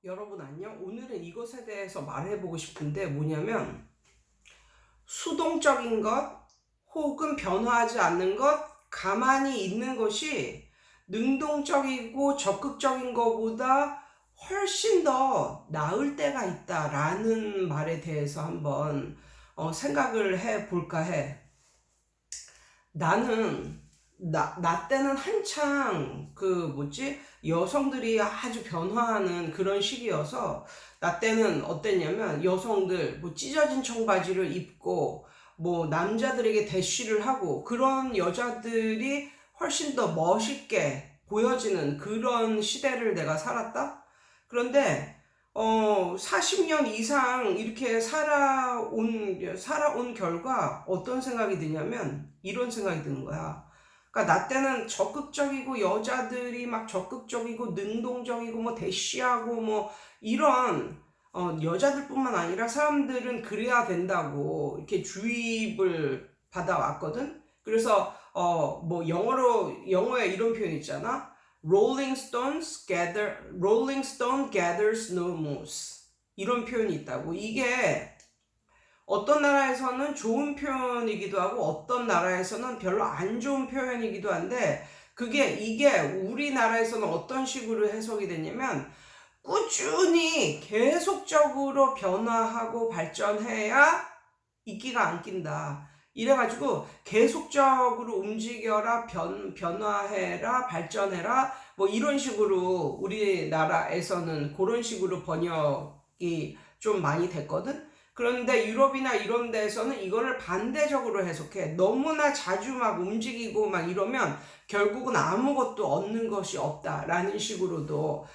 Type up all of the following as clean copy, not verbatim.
여러분 안녕? 오늘은 이것에 대해서 말해보고 싶은데 뭐냐면 수동적인 것 혹은 변화하지 않는 것, 가만히 있는 것이 능동적이고 적극적인 것보다 훨씬 더 나을 때가 있다라는 말에 대해서 한번 생각을 해볼까 해. 나는 나 때는 한창 여성들이 아주 변화하는 그런 시기여서 나 때는 어땠냐면 여성들 뭐 찢어진 청바지를 입고 뭐 남자들에게 대쉬를 하고 그런 여자들이 훨씬 더 멋있게 보여지는 그런 시대를 내가 살았다. 그런데 40년 이상 이렇게 살아온 결과 어떤 생각이 드냐면 이런 생각이 드는 거야. 그러니까 나 때는 적극적이고 여자들이 막 적극적이고 능동적이고 뭐 대쉬하고 뭐 이런 여자들뿐만 아니라 사람들은 그래야 된다고 이렇게 주입을 받아왔거든. 그래서 뭐 영어에 이런 표현 있잖아. Rolling Stone gathers no moss. 이런 표현이 있다고. 이게 어떤 나라에서는 좋은 표현이기도 하고 어떤 나라에서는 별로 안 좋은 표현이기도 한데 이게 우리나라에서는 어떤 식으로 해석이 됐냐면 꾸준히 계속적으로 변화하고 발전해야 이끼가 안 낀다. 이래가지고 계속적으로 움직여라, 변화해라, 발전해라, 뭐 이런 식으로 우리나라에서는 그런 식으로 번역이 좀 많이 됐거든. 그런데 유럽이나 이런 데서는 이거를 반대적으로 해석해. 너무나 자주 막 움직이고 막 이러면 결국은 아무것도 얻는 것이 없다라는 식으로도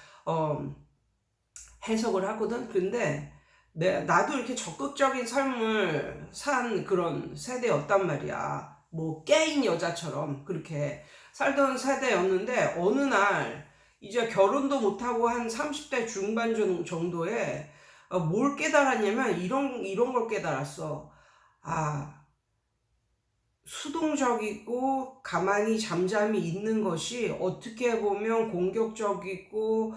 해석을 하거든. 근데 나도 이렇게 적극적인 삶을 산 그런 세대였단 말이야. 뭐 깨인 여자처럼 그렇게 살던 세대였는데 어느 날 이제 결혼도 못하고 한 30대 중반 정도에 뭘 깨달았냐면 이런 걸 깨달았어. 아, 수동적이고 가만히 잠잠히 있는 것이 어떻게 보면 공격적이고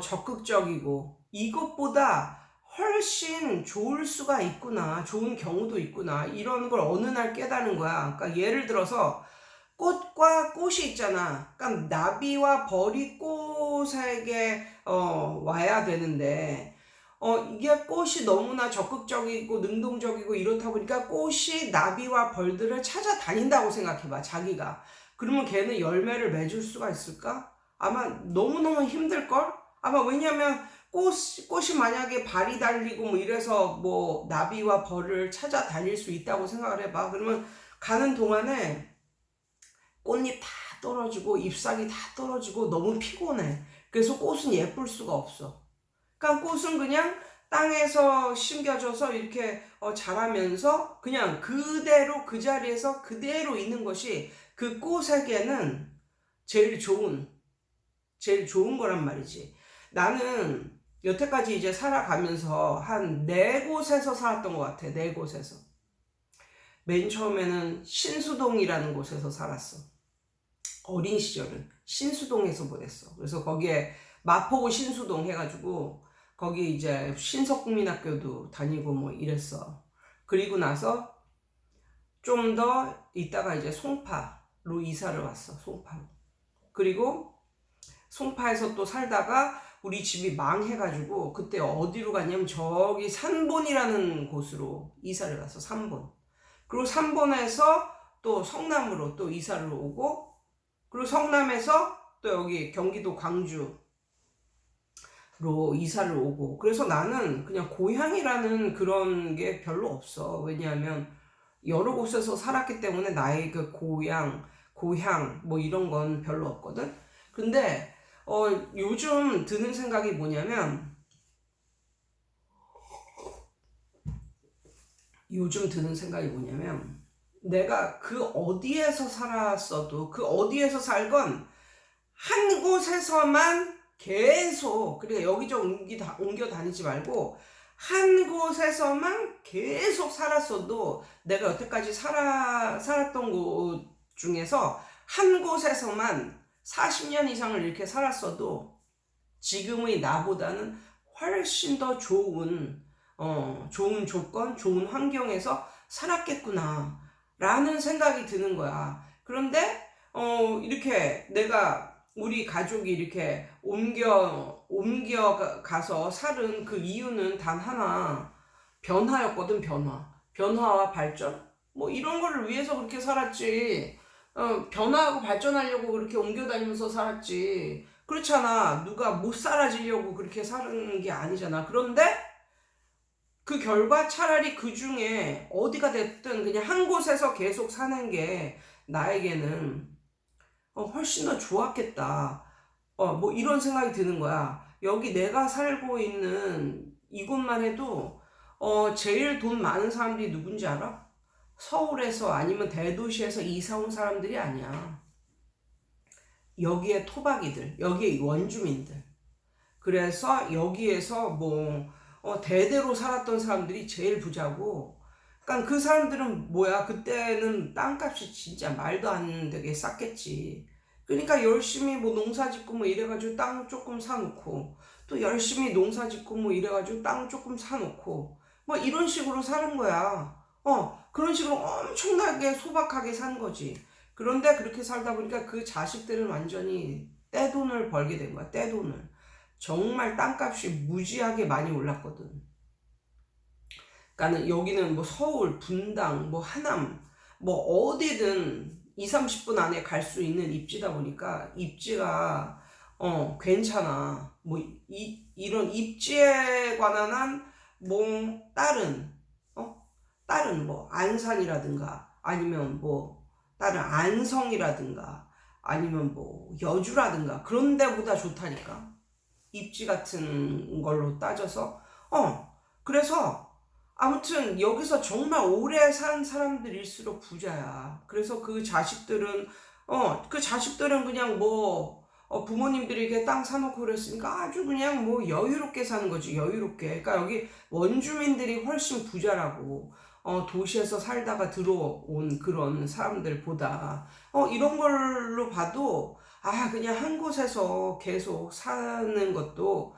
적극적이고 이것보다 훨씬 좋을 수가 있구나. 좋은 경우도 있구나. 이런 걸 어느 날 깨달은 거야. 그러니까 예를 들어서 꽃과 꽃이 있잖아. 그러니까 나비와 벌이 꽃에게 와야 되는데 이게 꽃이 너무나 적극적이고 능동적이고 이렇다 보니까 꽃이 나비와 벌들을 찾아다닌다고 생각해봐, 자기가. 그러면 걔는 열매를 맺을 수가 있을까? 아마 너무너무 힘들걸? 아마 왜냐면 꽃이 만약에 발이 달리고 뭐 이래서 뭐 나비와 벌을 찾아다닐 수 있다고 생각을 해봐. 그러면 가는 동안에 꽃잎 다 떨어지고 잎사귀 다 떨어지고 너무 피곤해. 그래서 꽃은 예쁠 수가 없어. 그러니까 꽃은 그냥 땅에서 심겨져서 이렇게 자라면서 그냥 그대로 그 자리에서 그대로 있는 것이 그 꽃에게는 제일 좋은 거란 말이지. 나는 여태까지 이제 살아가면서 한 네 곳에서 살았던 것 같아. 네 곳에서. 맨 처음에는 신수동이라는 곳에서 살았어. 어린 시절은 신수동에서 보냈어. 그래서 거기에 마포구 신수동 해가지고 거기 이제 신석국민학교도 다니고 뭐 이랬어. 그리고 나서 좀 더 있다가 이제 송파로 이사를 왔어. 송파로. 그리고 송파에서 또 살다가 우리 집이 망해가지고 그때 어디로 갔냐면 저기 산본이라는 곳으로 이사를 갔어. 산본. 그리고 산본에서 또 성남으로 또 이사를 오고 그리고 성남에서 또 여기 경기도 광주로 이사를 오고 그래서 나는 그냥 고향이라는 그런 게 별로 없어. 왜냐하면 여러 곳에서 살았기 때문에 나의 그 고향 뭐 이런 건 별로 없거든. 근데 요즘 드는 생각이 뭐냐면 내가 그 어디에서 살았어도 그 어디에서 살건 한 곳에서만 계속 그러니까 여기저기 옮겨 다니지 말고 한 곳에서만 계속 살았어도 내가 여태까지 살았던 곳 중에서 한 곳에서만 40년 이상을 이렇게 살았어도 지금의 나보다는 훨씬 더 좋은 조건, 좋은 환경에서 살았겠구나 라는 생각이 드는 거야. 그런데 이렇게 우리 가족이 이렇게 옮겨 가서 살은 그 이유는 단 하나, 변화였거든. 변화와 발전, 뭐 이런 거를 위해서 그렇게 살았지. 변화하고 발전하려고 그렇게 옮겨 다니면서 살았지. 그렇잖아. 누가 못 살아지려고 그렇게 사는 게 아니잖아. 그런데 그 결과 차라리 그 중에 어디가 됐든 그냥 한 곳에서 계속 사는 게 나에게는 훨씬 더 좋았겠다. 뭐 이런 생각이 드는 거야. 여기 내가 살고 있는 이곳만 해도 제일 돈 많은 사람들이 누군지 알아? 서울에서 아니면 대도시에서 이사 온 사람들이 아니야. 여기에 토박이들, 여기에 원주민들. 그래서 여기에서 뭐 대대로 살았던 사람들이 제일 부자고, 그러니까 그 사람들은 뭐야, 그때는 땅값이 진짜 말도 안 되게 쌌겠지. 그러니까 열심히 뭐 농사 짓고 뭐 이래가지고 땅 조금 사놓고, 또 열심히 농사 짓고 뭐 이래가지고 땅 조금 사놓고, 뭐 이런 식으로 사는 거야. 그런 식으로 엄청나게 소박하게 산 거지. 그런데 그렇게 살다 보니까 그 자식들은 완전히 떼돈을 벌게 된 거야, 떼돈을. 정말 땅값이 무지하게 많이 올랐거든. 그러니까 여기는 뭐 서울, 분당, 뭐 하남, 뭐 어디든 2, 30분 안에 갈 수 있는 입지다 보니까 입지가 괜찮아. 뭐 이런 입지에 관한 뭐 다른 뭐 안산이라든가 아니면 뭐 다른 안성이라든가 아니면 뭐 여주라든가 그런 데보다 좋다니까. 입지 같은 걸로 따져서. 그래서 아무튼 여기서 정말 오래 산 사람들일수록 부자야. 그래서 그 자식들은 그냥 뭐 부모님들이 이렇게 땅 사놓고 그랬으니까 아주 그냥 뭐 여유롭게 사는 거지, 여유롭게. 그러니까 여기 원주민들이 훨씬 부자라고. 도시에서 살다가 들어온 그런 사람들보다 이런 걸로 봐도 그냥 한 곳에서 계속 사는 것도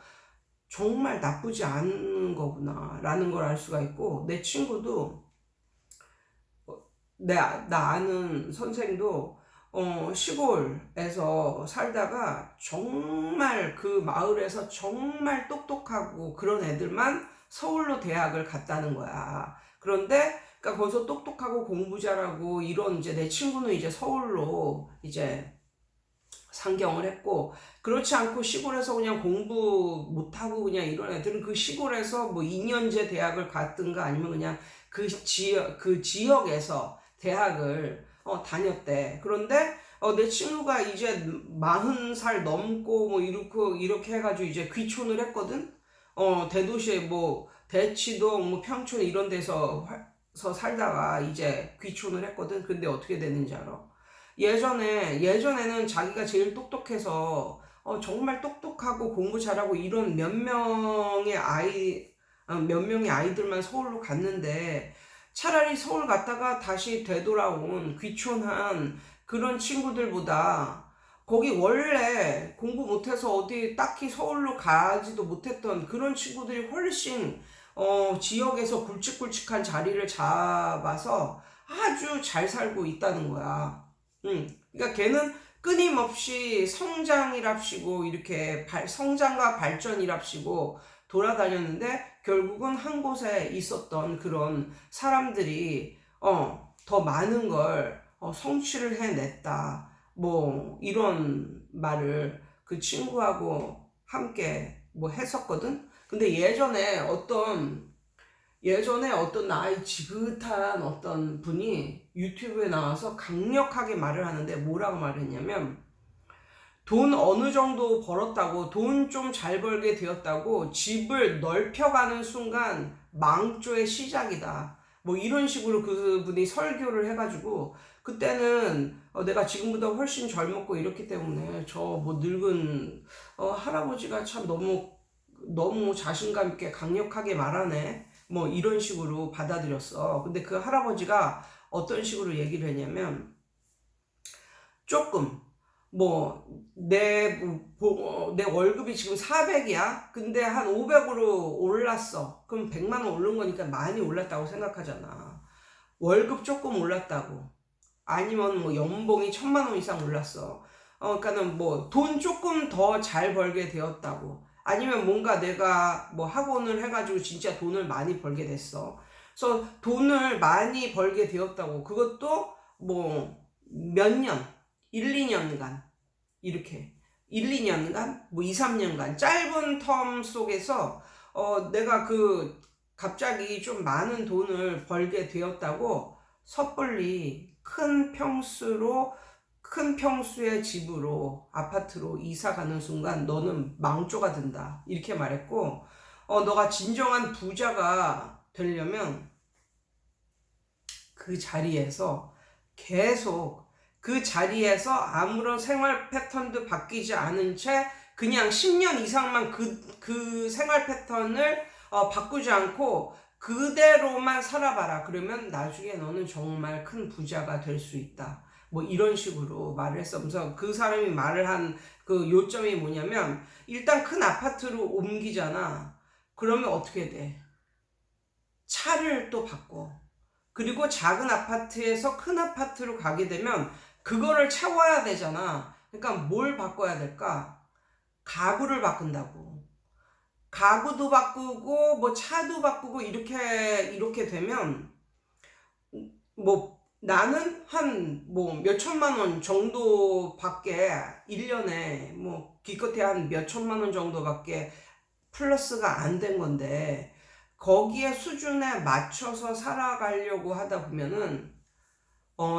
정말 나쁘지 않은 거구나 라는 걸 알 수가 있고, 내 친구도 나 아는 선생도 시골에서 살다가 정말 그 마을에서 정말 똑똑하고 그런 애들만 서울로 대학을 갔다는 거야. 그런데 그러니까 거기서 똑똑하고 공부 잘하고 이런 이제 내 친구는 이제 서울로 이제 상경을 했고, 그렇지 않고 시골에서 그냥 공부 못하고 그냥 이런 애들은 그 시골에서 뭐 2년제 대학을 갔든가 아니면 그냥 그 지역에서 대학을 다녔대. 그런데 내 친구가 이제 40살 넘고 뭐 이렇게 해가지고 이제 귀촌을 했거든. 대도시에 뭐 대치동 뭐 평촌 이런 데서 살다가 이제 귀촌을 했거든. 근데 어떻게 됐는지 알아? 예전에는 자기가 제일 똑똑해서 정말 똑똑하고 공부 잘하고 이런 몇 명의 아이들만 서울로 갔는데, 차라리 서울 갔다가 다시 되돌아온 귀촌한 그런 친구들보다 거기 원래 공부 못해서 어디 딱히 서울로 가지도 못했던 그런 친구들이 훨씬 지역에서 굵직굵직한 자리를 잡아서 아주 잘 살고 있다는 거야. 그러니까 걔는 끊임없이 성장이랍시고 이렇게 성장과 발전이랍시고 돌아다녔는데, 결국은 한 곳에 있었던 그런 사람들이 더 많은 걸 성취를 해냈다. 뭐 이런 말을 그 친구하고 함께 뭐 했었거든. 근데 예전에 어떤 나이 지긋한 어떤 분이 유튜브에 나와서 강력하게 말을 하는데, 뭐라고 말했냐면, 돈 어느 정도 벌었다고, 돈 좀 잘 벌게 되었다고 집을 넓혀가는 순간 망조의 시작이다. 뭐 이런 식으로 그분이 설교를 해가지고, 그때는 내가 지금보다 훨씬 젊었고 이렇기 때문에 저 뭐 늙은 할아버지가 참 너무 자신감 있게 강력하게 말하네, 뭐 이런 식으로 받아들였어. 근데 그 할아버지가 어떤 식으로 얘기를 했냐면, 조금 내 월급이 지금 400이야? 근데 한 500으로 올랐어. 그럼 100만 원 오른 거니까 많이 올랐다고 생각하잖아. 월급 조금 올랐다고. 아니면 뭐 연봉이 1000만 원 이상 올랐어. 그러니까는 뭐 돈 조금 더 잘 벌게 되었다고. 아니면 뭔가 내가 뭐 학원을 해가지고 진짜 돈을 많이 벌게 됐어. 그래서 돈을 많이 벌게 되었다고. 그것도 뭐 몇 년, 1, 2년간 이렇게 1, 2년간 뭐 2, 3년간 짧은 텀 속에서 내가 갑자기 좀 많은 돈을 벌게 되었다고 섣불리 큰 평수의 집으로 아파트로 이사 가는 순간 너는 망조가 된다 이렇게 말했고, 너가 진정한 부자가 되려면 그 자리에서 계속 그 자리에서 아무런 생활 패턴도 바뀌지 않은 채 그냥 10년 이상만 그 생활 패턴을 바꾸지 않고 그대로만 살아봐라. 그러면 나중에 너는 정말 큰 부자가 될 수 있다. 뭐 이런 식으로 말을 했으면서 그 사람이 말을 한 그 요점이 뭐냐면, 일단 큰 아파트로 옮기잖아. 그러면 어떻게 돼? 차를 또 바꿔. 그리고 작은 아파트에서 큰 아파트로 가게 되면 그거를 채워야 되잖아. 그러니까 뭘 바꿔야 될까? 가구를 바꾼다고. 가구도 바꾸고 뭐 차도 바꾸고 이렇게 되면 뭐 나는 한 뭐 몇천만 원 정도밖에 1년에 뭐 기껏해야 한 몇천만 원 정도밖에 플러스가 안 된 건데, 거기에 수준에 맞춰서 살아가려고 하다 보면은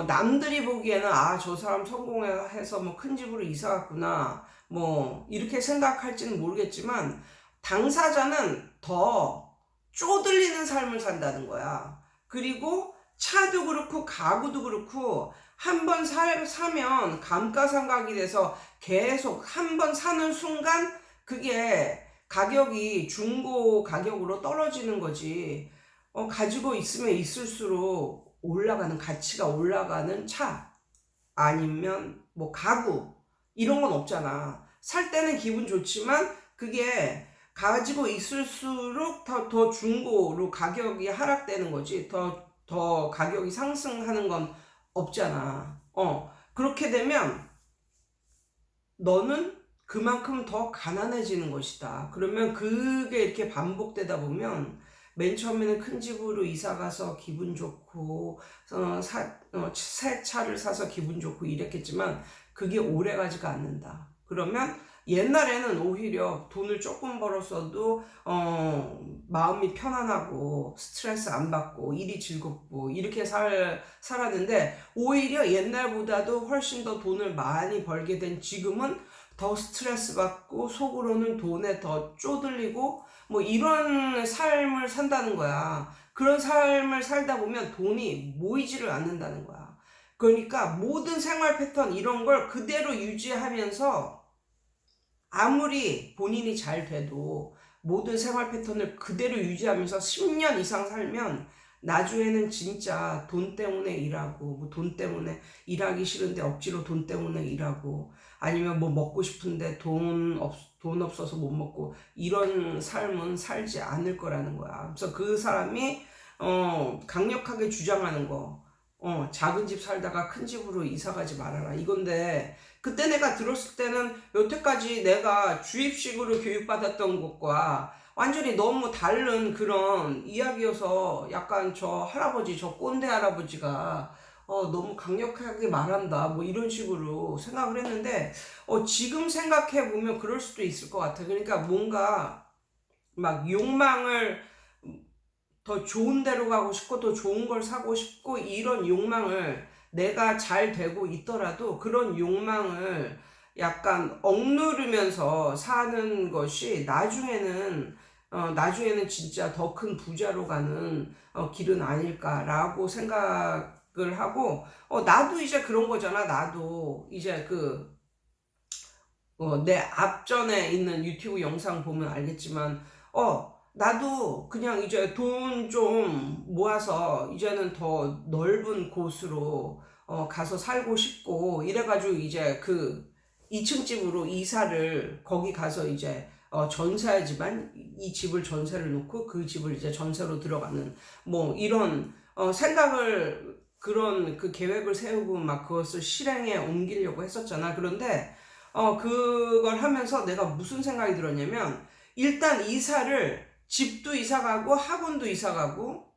남들이 보기에는 저 사람 성공해서 뭐 큰 집으로 이사 갔구나 뭐 이렇게 생각할지는 모르겠지만, 당사자는 더 쪼들리는 삶을 산다는 거야. 그리고 차도 그렇고 가구도 그렇고 한 번 사면 감가상각이 돼서 계속 한 번 사는 순간 그게 가격이 중고 가격으로 떨어지는 거지. 가지고 있으면 있을수록 가치가 올라가는 차, 아니면 뭐 가구, 이런 건 없잖아. 살 때는 기분 좋지만 그게 가지고 있을수록 더 중고로 가격이 하락되는 거지. 더 가격이 상승하는 건 없잖아. 그렇게 되면 너는 그만큼 더 가난해지는 것이다. 그러면 그게 이렇게 반복되다 보면 맨 처음에는 큰 집으로 이사 가서 기분 좋고 새 차를 사서 기분 좋고 이랬겠지만 그게 오래 가지가 않는다. 그러면 옛날에는 오히려 돈을 조금 벌었어도 마음이 편안하고 스트레스 안 받고 일이 즐겁고 이렇게 살았는데, 오히려 옛날보다도 훨씬 더 돈을 많이 벌게 된 지금은 더 스트레스 받고 속으로는 돈에 더 쪼들리고 뭐 이런 삶을 산다는 거야. 그런 삶을 살다 보면 돈이 모이지를 않는다는 거야. 그러니까 모든 생활 패턴 이런 걸 그대로 유지하면서 아무리 본인이 잘 돼도 모든 생활 패턴을 그대로 유지하면서 10년 이상 살면 나중에는 진짜 돈 때문에 일하고, 뭐 돈 때문에 일하기 싫은데 억지로 돈 때문에 일하고, 아니면 뭐 먹고 싶은데 돈 없어서 못 먹고, 이런 삶은 살지 않을 거라는 거야. 그래서 그 사람이 강력하게 주장하는 거, 작은 집 살다가 큰 집으로 이사 가지 말아라 이건데, 그때 내가 들었을 때는 여태까지 내가 주입식으로 교육받았던 것과 완전히 너무 다른 그런 이야기여서 약간 저 꼰대 할아버지가 너무 강력하게 말한다 뭐 이런 식으로 생각을 했는데, 지금 생각해 보면 그럴 수도 있을 것 같아. 그러니까 뭔가 막 욕망을, 더 좋은 데로 가고 싶고 더 좋은 걸 사고 싶고 이런 욕망을, 내가 잘 되고 있더라도 그런 욕망을 약간 억누르면서 사는 것이 나중에는 진짜 더 큰 부자로 가는 길은 아닐까라고 생각을 하고, 나도 이제 그런 거잖아. 나도 이제 내 앞전에 있는 유튜브 영상 보면 알겠지만, 나도 그냥 이제 돈 좀 모아서 이제는 더 넓은 곳으로 가서 살고 싶고 이래가지고 이제 2층 집으로 이사를 거기 가서 이제 전세지만 이 집을 전세를 놓고 그 집을 이제 전세로 들어가는 뭐 이런 생각을 그런 그 계획을 세우고 막 그것을 실행에 옮기려고 했었잖아. 그런데 그걸 하면서 내가 무슨 생각이 들었냐면 일단 이사를 집도 이사 가고 학원도 이사 가고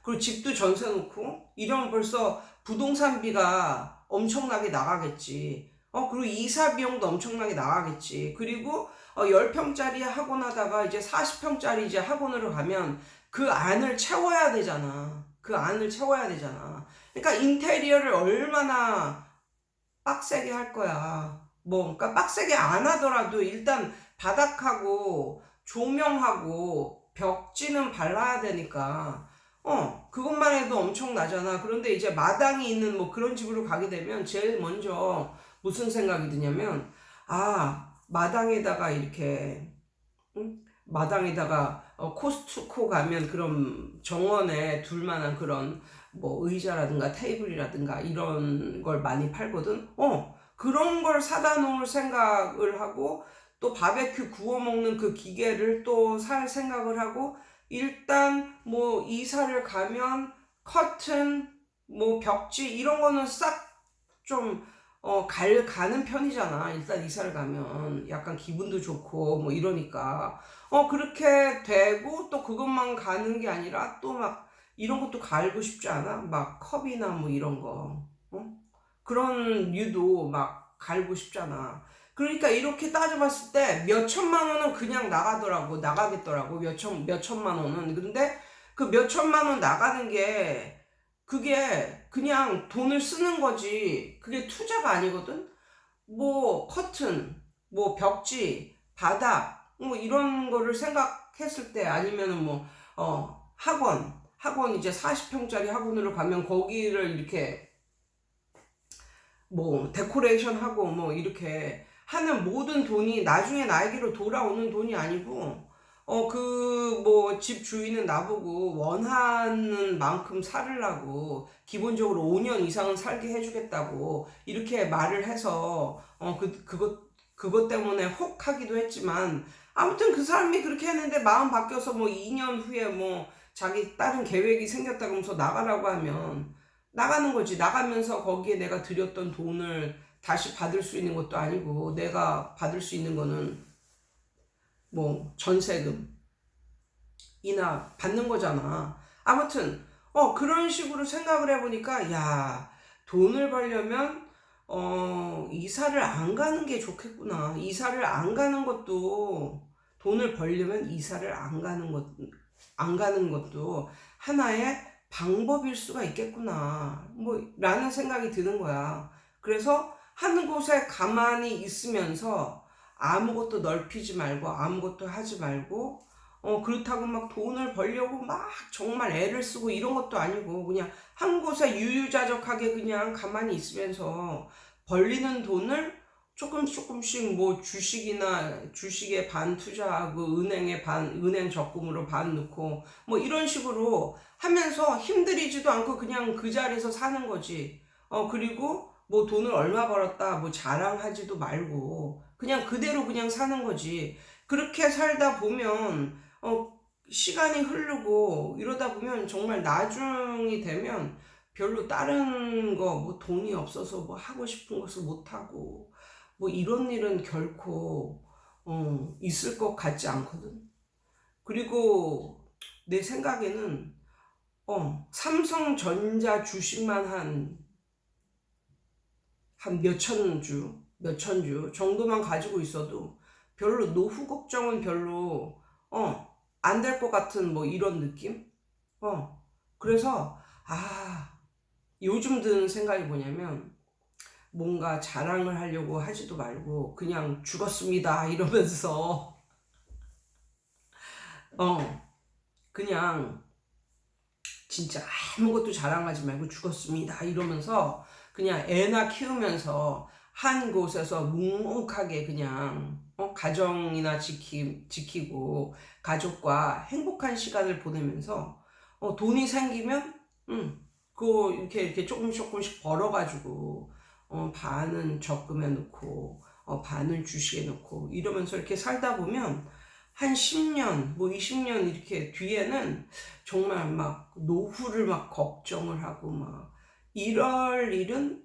그리고 집도 전세 놓고 이러면 벌써 부동산비가 엄청나게 나가겠지. 그리고 이사 비용도 엄청나게 나가겠지. 그리고 10평짜리 학원 하다가 이제 40평짜리 이제 학원으로 가면 그 안을 채워야 되잖아. 그 안을 채워야 되잖아. 그러니까 인테리어를 얼마나 빡세게 할 거야. 뭐, 그러니까 빡세게 안 하더라도 일단 바닥하고 조명하고 벽지는 발라야 되니까, 그것만 해도 엄청나잖아. 그런데 이제 마당이 있는 뭐 그런 집으로 가게 되면 제일 먼저 무슨 생각이 드냐면, 마당에다가 이렇게, 응? 마당에다가 코스트코 가면 그런 정원에 둘만한 그런 뭐 의자라든가 테이블이라든가 이런 걸 많이 팔거든. 그런 걸 사다 놓을 생각을 하고 또 바베큐 구워 먹는 그 기계를 또 살 생각을 하고 일단 뭐 이사를 가면 커튼 뭐 벽지 이런 거는 싹 좀 가는 편이잖아. 일단 이사를 가면 약간 기분도 좋고 뭐 이러니까 그렇게 되고 또 그것만 가는 게 아니라 또 막 이런 것도 갈고 싶지 않아? 막 컵이나 뭐 이런 거 그런 류도 막 갈고 싶잖아. 그러니까 이렇게 따져봤을 때 몇 천만 원은 그냥 나가겠더라고. 몇 천만 원은. 근데 그 몇 천만 원 나가는 게 그게 그냥 돈을 쓰는 거지. 그게 투자가 아니거든? 뭐, 커튼, 뭐, 벽지, 바닥, 뭐, 이런 거를 생각했을 때 아니면은 뭐, 학원 이제 40평짜리 학원으로 가면 거기를 이렇게 뭐 데코레이션 하고 뭐 이렇게 하는 모든 돈이 나중에 나에게로 돌아오는 돈이 아니고 그 뭐 집 주인은 나보고 원하는 만큼 살으라고 기본적으로 5년 이상은 살게 해주겠다고 이렇게 말을 해서 그것 때문에 혹 하기도 했지만 아무튼 그 사람이 그렇게 했는데 마음 바뀌어서 뭐 2년 후에 뭐 자기 다른 계획이 생겼다 그러면서 나가라고 하면 나가는 거지. 나가면서 거기에 내가 들였던 돈을 다시 받을 수 있는 것도 아니고 내가 받을 수 있는 거는 뭐 전세금이나 받는 거잖아. 아무튼 그런 식으로 생각을 해보니까 야 돈을 벌려면 이사를 안 가는 게 좋겠구나. 이사를 안 가는 것도 돈을 벌려면 이사를 안 가는 것도 하나의 방법일 수가 있겠구나. 뭐, 라는 생각이 드는 거야. 그래서 한 곳에 가만히 있으면서 아무것도 넓히지 말고 아무것도 하지 말고, 그렇다고 막 돈을 벌려고 막 정말 애를 쓰고 이런 것도 아니고, 그냥 한 곳에 유유자적하게 그냥 가만히 있으면서 벌리는 돈을 조금씩 뭐 주식에 반 투자하고 은행 적금으로 반 넣고 뭐 이런 식으로 하면서 힘들이지도 않고 그냥 그 자리에서 사는 거지. 그리고 뭐 돈을 얼마 벌었다 뭐 자랑하지도 말고 그냥 그대로 그냥 사는 거지. 그렇게 살다 보면 시간이 흐르고 이러다 보면 정말 나중이 되면 별로 다른 거 뭐 돈이 없어서 뭐 하고 싶은 것을 못 하고 뭐 이런 일은 결코 있을 것 같지 않거든. 그리고 내 생각에는 삼성전자 주식만 한 몇천 주 정도만 가지고 있어도 별로 노후 걱정은 별로 안 될 것 같은 뭐 이런 느낌? 그래서 요즘 드는 생각이 뭐냐면 뭔가 자랑을 하려고 하지도 말고 그냥 죽었습니다 이러면서 그냥 진짜 아무것도 자랑하지 말고 죽었습니다 이러면서 그냥 애나 키우면서 한 곳에서 묵묵하게 그냥 가정이나 지키고 가족과 행복한 시간을 보내면서 돈이 생기면 그거 이렇게 조금씩 벌어가지고 반은 적금에 넣고 반은 주식에 넣고 이러면서 이렇게 살다 보면 한 10년, 뭐 20년 이렇게 뒤에는 정말 막 노후를 막 걱정을 하고 막 이럴 일은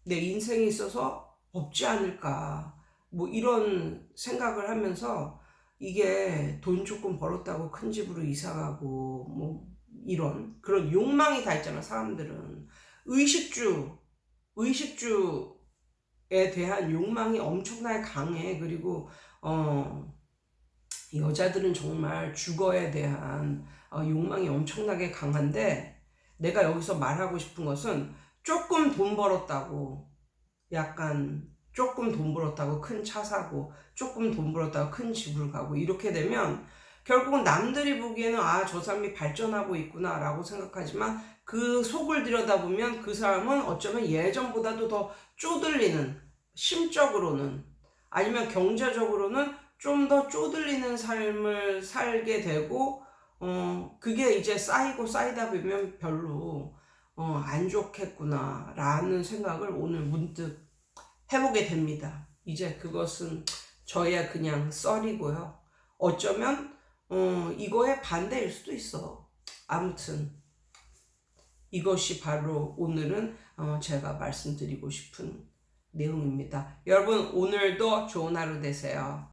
내 인생에 있어서 없지 않을까. 뭐 이런 생각을 하면서 이게 돈 조금 벌었다고 큰 집으로 이사 가고 뭐 이런 그런 욕망이 다 있잖아, 사람들은. 의식주, 의식주에 대한 욕망이 엄청나게 강해. 그리고 여자들은 정말 주거에 대한 욕망이 엄청나게 강한데, 내가 여기서 말하고 싶은 것은 조금 돈 벌었다고 약간 조금 돈 벌었다고 큰 차 사고 조금 돈 벌었다고 큰 집을 가고 이렇게 되면 결국은 남들이 보기에는 아, 저 사람이 발전하고 있구나 라고 생각하지만 그 속을 들여다보면 그 사람은 어쩌면 예전보다도 더 쪼들리는, 심적으로는 아니면 경제적으로는 좀 더 쪼들리는 삶을 살게 되고 그게 이제 쌓이고 쌓이다 보면 별로 안 좋겠구나 라는 생각을 오늘 문득 해보게 됩니다. 이제 그것은 저의 그냥 썰이고요. 어쩌면 이거의 반대일 수도 있어. 아무튼 이것이 바로 오늘은 제가 말씀드리고 싶은 내용입니다. 여러분, 오늘도 좋은 하루 되세요.